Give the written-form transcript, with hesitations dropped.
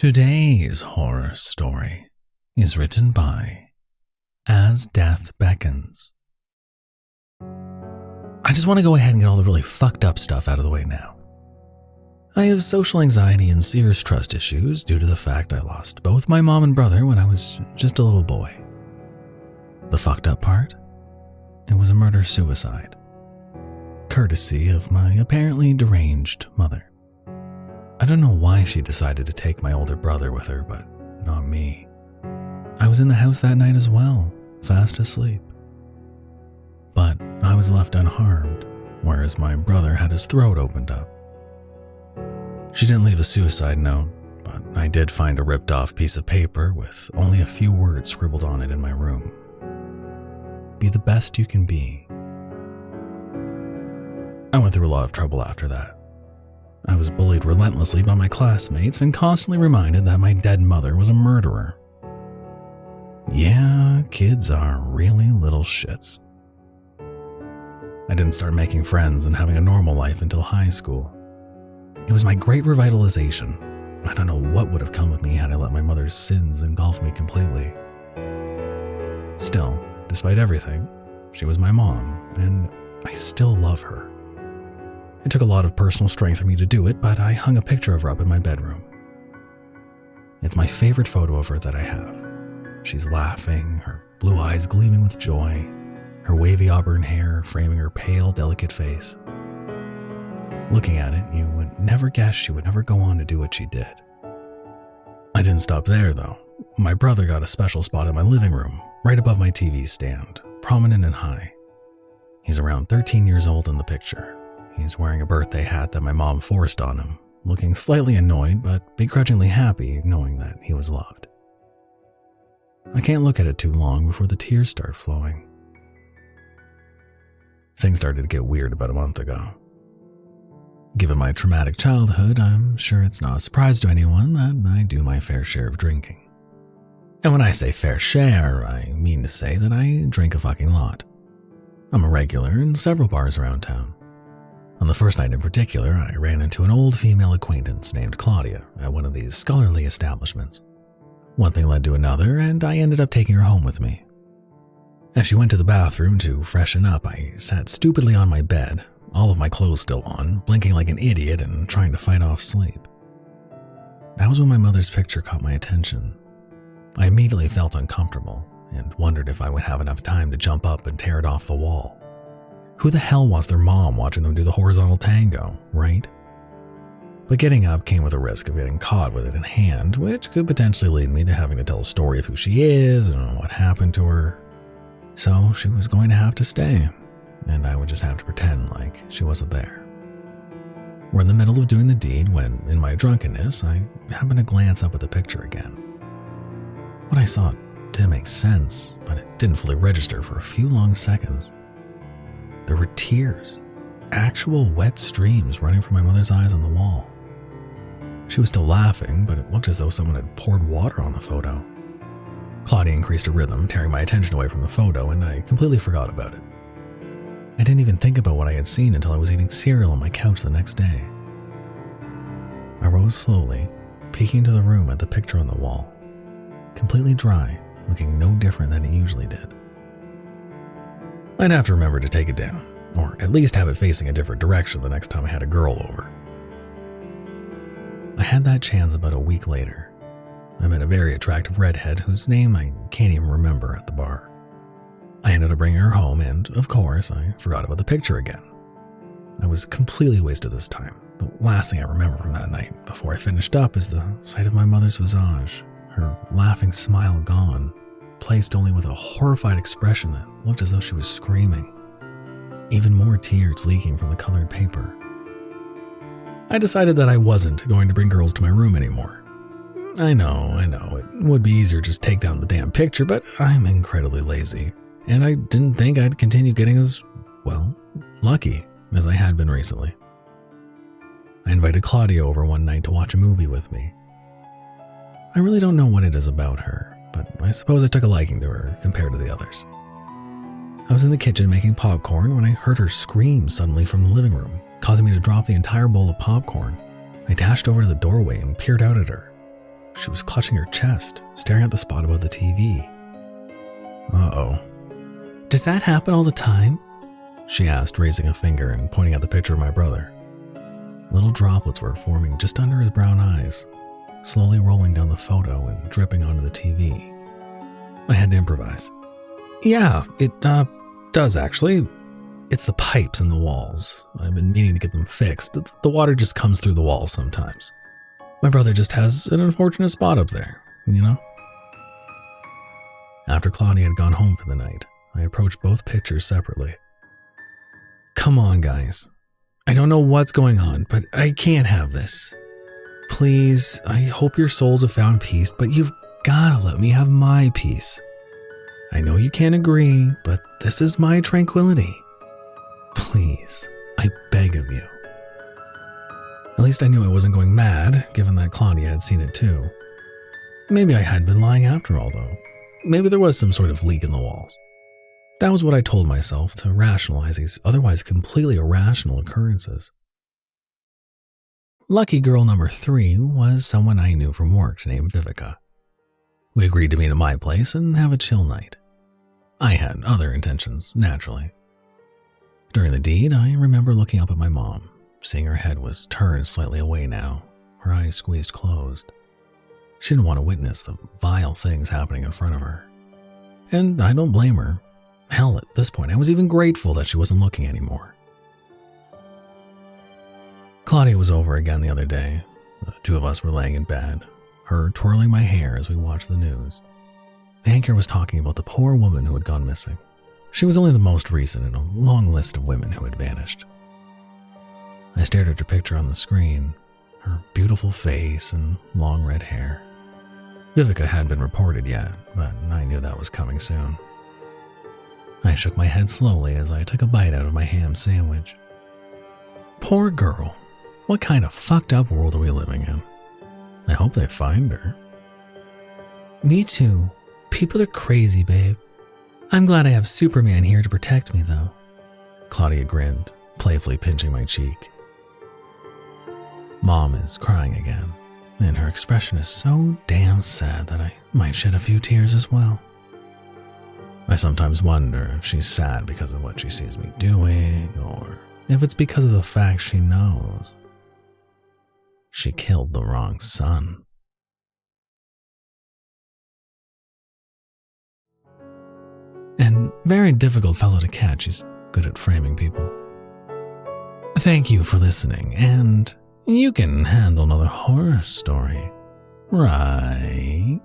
Today's horror story is written by AsDeathBeckons. I just want to go ahead and get all the really fucked up stuff out of the way now. I have social anxiety and serious trust issues due to the fact I lost both my mom and brother when I was just a little boy. The fucked up part? It was a murder-suicide, courtesy of my apparently deranged mother. I don't know why she decided to take my older brother with her, but not me. I was in the house that night as well, fast asleep. But I was left unharmed, whereas my brother had his throat opened up. She didn't leave a suicide note, but I did find a ripped-off piece of paper with only a few words scribbled on it in my room. Be the best you can be. I went through a lot of trouble after that. I was bullied relentlessly by my classmates and constantly reminded that my dead mother was a murderer. Yeah, kids are really little shits. I didn't start making friends and having a normal life until high school. It was my great revitalization. I don't know what would have come of me had I let my mother's sins engulf me completely. Still, despite everything, she was my mom, and I still love her. It took a lot of personal strength for me to do it, but I hung a picture of her up in my bedroom. It's my favorite photo of her that I have. She's laughing, her blue eyes gleaming with joy, her wavy auburn hair framing her pale, delicate face. Looking at it, you would never guess she would never go on to do what she did. I didn't stop there, though. My brother got a special spot in my living room, right above my TV stand, prominent and high. He's around 13 years old in the picture. He's wearing a birthday hat that my mom forced on him, looking slightly annoyed but begrudgingly happy knowing that he was loved. I can't look at it too long before the tears start flowing. Things started to get weird about a month ago. Given my traumatic childhood, I'm sure it's not a surprise to anyone that I do my fair share of drinking. And when I say fair share, I mean to say that I drink a fucking lot. I'm a regular in several bars around town. On the first night in particular, I ran into an old female acquaintance named Claudia at one of these scholarly establishments. One thing led to another, and I ended up taking her home with me. As she went to the bathroom to freshen up, I sat stupidly on my bed, all of my clothes still on, blinking like an idiot and trying to fight off sleep. That was when my mother's picture caught my attention. I immediately felt uncomfortable and wondered if I would have enough time to jump up and tear it off the wall. Who the hell wants their mom watching them do the horizontal tango, right? But getting up came with a risk of getting caught with it in hand, which could potentially lead me to having to tell a story of who she is and what happened to her. So she was going to have to stay, and I would just have to pretend like she wasn't there. We're in the middle of doing the deed when, in my drunkenness, I happened to glance up at the picture again. What I saw didn't make sense, but it didn't fully register for a few long seconds. There were tears, actual wet streams running from my mother's eyes on the wall. She was still laughing, but it looked as though someone had poured water on the photo. Claudia increased her rhythm, tearing my attention away from the photo, and I completely forgot about it. I didn't even think about what I had seen until I was eating cereal on my couch the next day. I rose slowly, peeking into the room at the picture on the wall. Completely dry, looking no different than it usually did. I'd have to remember to take it down, or at least have it facing a different direction the next time I had a girl over. I had that chance about a week later. I met a very attractive redhead whose name I can't even remember at the bar. I ended up bringing her home and, of course, I forgot about the picture again. I was completely wasted this time. The last thing I remember from that night before I finished up is the sight of my mother's visage, her laughing smile gone, placed only with a horrified expression that looked as though she was screaming. Even more tears leaking from the colored paper. I decided that I wasn't going to bring girls to my room anymore. I know, it would be easier to just take down the damn picture, but I'm incredibly lazy, and I didn't think I'd continue getting as, well, lucky as I had been recently. I invited Claudia over one night to watch a movie with me. I really don't know what it is about her, but I suppose I took a liking to her compared to the others. I was in the kitchen making popcorn when I heard her scream suddenly from the living room, causing me to drop the entire bowl of popcorn. I dashed over to the doorway and peered out at her. She was clutching her chest, staring at the spot above the TV. Uh-oh. Does that happen all the time? She asked, raising a finger and pointing at the picture of my brother. Little droplets were forming just under his brown eyes, slowly rolling down the photo and dripping onto the TV. I had to improvise. Yeah, it does actually. It's the pipes in the walls. I've been meaning to get them fixed. The water just comes through the walls sometimes. My brother just has an unfortunate spot up there, you know? After Claudia had gone home for the night, I approached both pictures separately. Come on, guys. I don't know what's going on, but I can't have this. Please, I hope your souls have found peace, but you've gotta let me have my peace. I know you can't agree, but this is my tranquility. Please, I beg of you. At least I knew I wasn't going mad, given that Claudia had seen it too. Maybe I had been lying after all, though. Maybe there was some sort of leak in the walls. That was what I told myself to rationalize these otherwise completely irrational occurrences. Lucky girl number 3 was someone I knew from work named Vivica. We agreed to meet at my place and have a chill night. I had other intentions, naturally. During the deed, I remember looking up at my mom, seeing her head was turned slightly away now, her eyes squeezed closed. She didn't want to witness the vile things happening in front of her. And I don't blame her. Hell, at this point, I was even grateful that she wasn't looking anymore. Claudia was over again the other day. The two of us were laying in bed, her twirling my hair as we watched the news. The anchor was talking about the poor woman who had gone missing. She was only the most recent in a long list of women who had vanished. I stared at her picture on the screen, her beautiful face and long red hair. Vivica hadn't been reported yet, but I knew that was coming soon. I shook my head slowly as I took a bite out of my ham sandwich. Poor girl. What kind of fucked up world are we living in? I hope they find her. Me too. People are crazy, babe. I'm glad I have Superman here to protect me, though. Claudia grinned, playfully pinching my cheek. Mom is crying again, and her expression is so damn sad that I might shed a few tears as well. I sometimes wonder if she's sad because of what she sees me doing, or if it's because of the fact she knows she killed the wrong son. And very difficult fellow to catch. He's good at framing people. Thank you for listening, and you can handle another horror story, right?